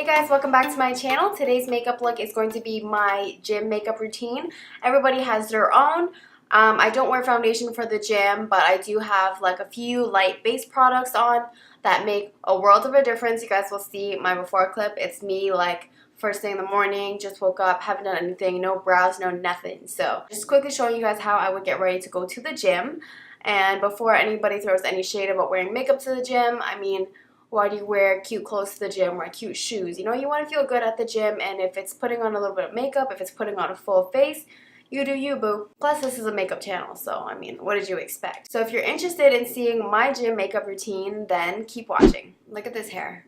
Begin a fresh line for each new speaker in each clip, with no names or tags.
Hey guys, welcome back to my channel. Today's makeup look is going to be my gym makeup routine. Everybody has their own. I don't wear foundation for the gym, but I do have like a few light base products on that make a world of a difference. You guys will see my before clip. It's me like first thing in the morning, just woke up, haven't done anything, no brows, no nothing. So just quickly showing you guys how I would get ready to go to the gym. And before anybody throws any shade about wearing makeup to the gym, I mean, why do you wear cute clothes to the gym, wear cute shoes? You know, you want to feel good at the gym, and if it's putting on a little bit of makeup, if it's putting on a full face, you do you, boo. Plus, this is a makeup channel, so, I mean, what did you expect? So if you're interested in seeing my gym makeup routine, then keep watching. Look at this hair.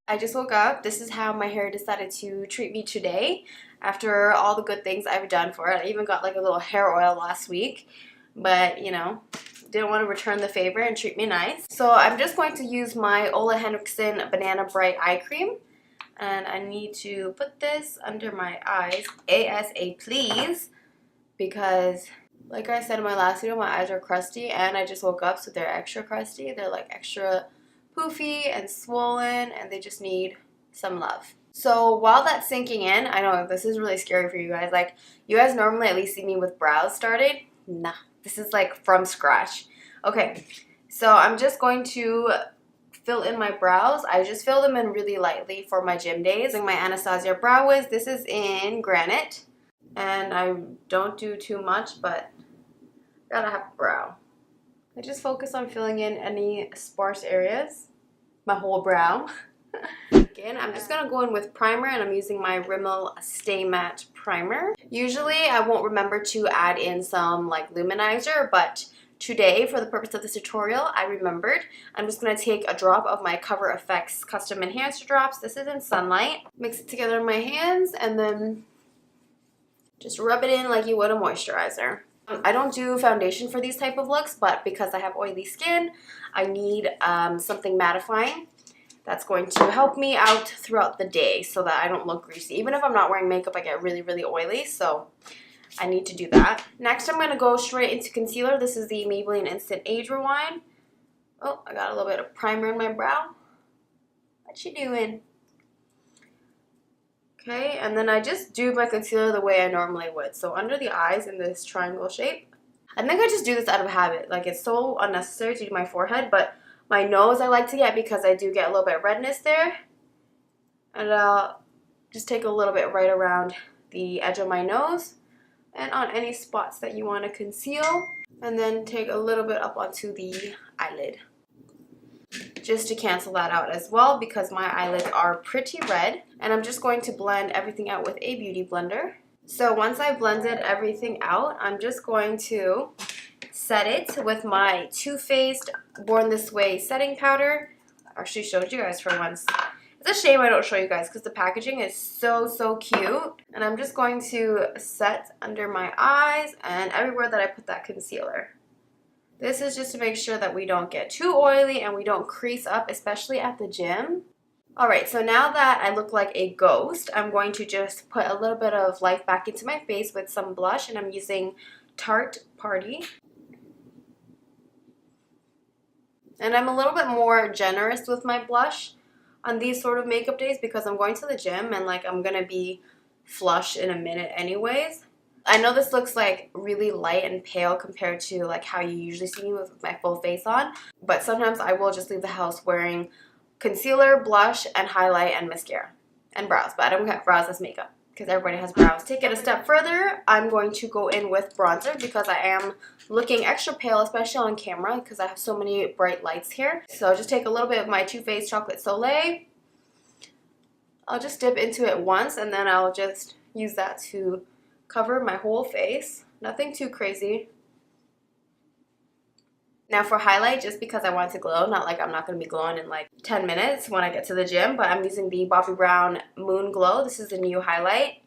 I just woke up. This is how my hair decided to treat me today after all the good things I've done for it. I even got like a little hair oil last week, but, you know, didn't want to return the favor and treat me nice. So I'm just going to use my Ole Henriksen Banana Bright Eye Cream. And I need to put this under my eyes ASAP, please. Because, like I said in my last video, my eyes are crusty. And I just woke up, so they're extra crusty. They're like extra poofy and swollen. And they just need some love. So while that's sinking in, I know this is really scary for you guys. Like, you guys normally at least see me with brows started. Nah. This is like from scratch. Okay, so I'm just going to fill in my brows. I just fill them in really lightly for my gym days. Like my Anastasia Brow Wiz, this is in Granite. And I don't do too much, but gotta have a brow. I just focus on filling in any sparse areas. My whole brow. Again, I'm just gonna go in with primer, and I'm using my Rimmel Stay Matte Primer. Usually I won't remember to add in some like luminizer, but today, for the purpose of this tutorial, I remembered. I'm just gonna take a drop of my Cover FX Custom Enhancer Drops. This is in Sunlight. Mix it together in my hands, and then just rub it in like you would a moisturizer. I don't do foundation for these type of looks, but because I have oily skin, I need something mattifying that's going to help me out throughout the day so that I don't look greasy. Even if I'm not wearing makeup, I get really, really oily, so I need to do that. Next, I'm going to go straight into concealer. This is the Maybelline Instant Age Rewind. Oh, I got a little bit of primer in my brow. What you doing? Okay, and then I just do my concealer the way I normally would. So under the eyes in this triangle shape. I think I just do this out of habit. Like, it's so unnecessary to do my forehead, but my nose I like to get because I do get a little bit of redness there. And I'll just take a little bit right around the edge of my nose and on any spots that you want to conceal. And then take a little bit up onto the eyelid, just to cancel that out as well because my eyelids are pretty red. And I'm just going to blend everything out with a beauty blender. So once I've blended everything out, I'm just going to set it with my Too Faced Born This Way setting powder. I actually showed you guys for once. It's a shame I don't show you guys because the packaging is so, so cute. And I'm just going to set under my eyes and everywhere that I put that concealer. This is just to make sure that we don't get too oily and we don't crease up, especially at the gym. Alright, so now that I look like a ghost, I'm going to just put a little bit of life back into my face with some blush, and I'm using Tarte Party. And I'm a little bit more generous with my blush on these sort of makeup days because I'm going to the gym and like I'm gonna be flush in a minute anyways. I know this looks like really light and pale compared to like how you usually see me with my full face on, but sometimes I will just leave the house wearing concealer, blush, and highlight, and mascara, and brows, but I don't have brows as makeup because everybody has brows. Take it a step further, I'm going to go in with bronzer because I am looking extra pale, especially on camera because I have so many bright lights here. So I'll just take a little bit of my Too Faced Chocolate Soleil. I'll just dip into it once, and then I'll just use that to cover my whole face. Nothing too crazy. Now for highlight, just because I want to glow, not like I'm not going to be glowing in like 10 minutes when I get to the gym, but I'm using the Bobbi Brown Moon Glow. This is the new highlight.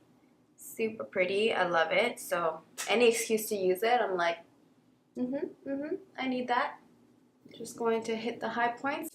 Super pretty. I love it. So any excuse to use it, I'm like, I need that. Just going to hit the high points.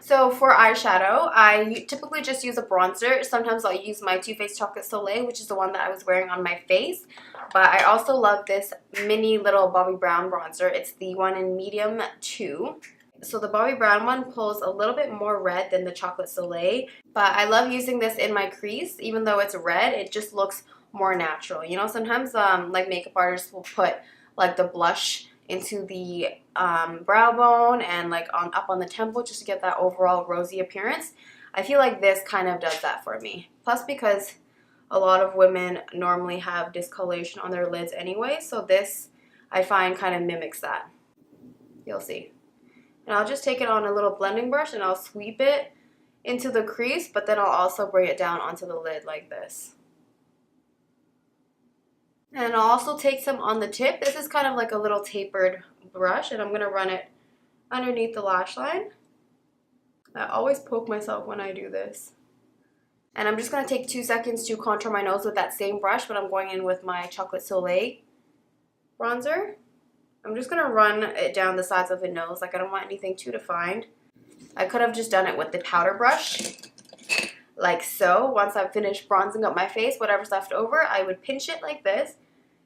So for eyeshadow, I typically just use a bronzer. Sometimes I'll use my Too Faced Chocolate Soleil, which is the one that I was wearing on my face. But I also love this mini little Bobbi Brown bronzer. It's the one in medium 2. So the Bobbi Brown one pulls a little bit more red than the Chocolate Soleil. But I love using this in my crease. Even though it's red, it just looks more natural. You know, sometimes like makeup artists will put like the blush into the brow bone and like up on the temple just to get that overall rosy appearance. I feel like this kind of does that for me. Plus because a lot of women normally have discoloration on their lids anyway, so this I find kind of mimics that. You'll see. And I'll just take it on a little blending brush and I'll sweep it into the crease, but then I'll also bring it down onto the lid like this. And I'll also take some on the tip. This is kind of like a little tapered brush, and I'm going to run it underneath the lash line. I always poke myself when I do this. And I'm just going to take 2 seconds to contour my nose with that same brush, but I'm going in with my Chocolate Soleil bronzer. I'm just going to run it down the sides of the nose. Like, I don't want anything too defined. I could have just done it with the powder brush, like so. Once I've finished bronzing up my face, whatever's left over, I would pinch it like this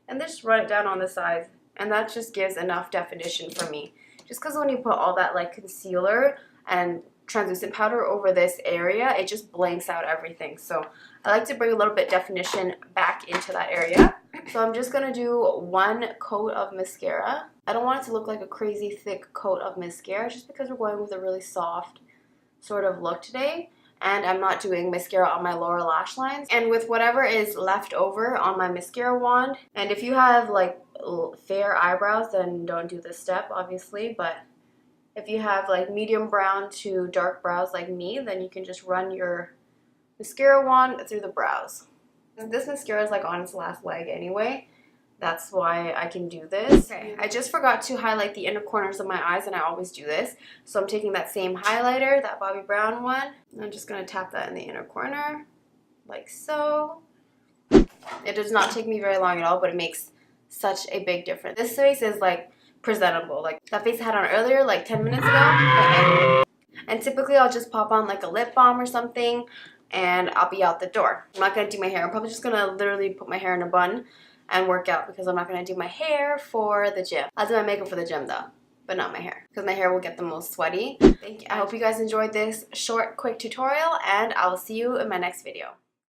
and just run it down on the sides. And that just gives enough definition for me. Just because when you put all that like concealer and translucent powder over this area, it just blanks out everything. So I like to bring a little bit definition back into that area. So I'm just going to do 1 coat of mascara. I don't want it to look like a crazy thick coat of mascara just because we're going with a really soft sort of look today. And I'm not doing mascara on my lower lash lines. And with whatever is left over on my mascara wand, and if you have like fair eyebrows, then don't do this step obviously, but if you have like medium brown to dark brows like me, then you can just run your mascara wand through the brows. This mascara is like on its last leg anyway. That's why I can do this. Okay, I just forgot to highlight the inner corners of my eyes, and I always do this. So I'm taking that same highlighter, that Bobbi Brown one, and I'm just going to tap that in the inner corner, like so. It does not take me very long at all, but it makes such a big difference. This face is like presentable. Like that face I had on earlier, like 10 minutes ago. And typically I'll just pop on like a lip balm or something, and I'll be out the door. I'm not going to do my hair. I'm probably just going to literally put my hair in a bun and work out because I'm not going to do my hair for the gym. I'll do my makeup for the gym though, but not my hair because my hair will get the most sweaty. Thank you. I hope you guys enjoyed this short, quick tutorial, and I will see you in my next video.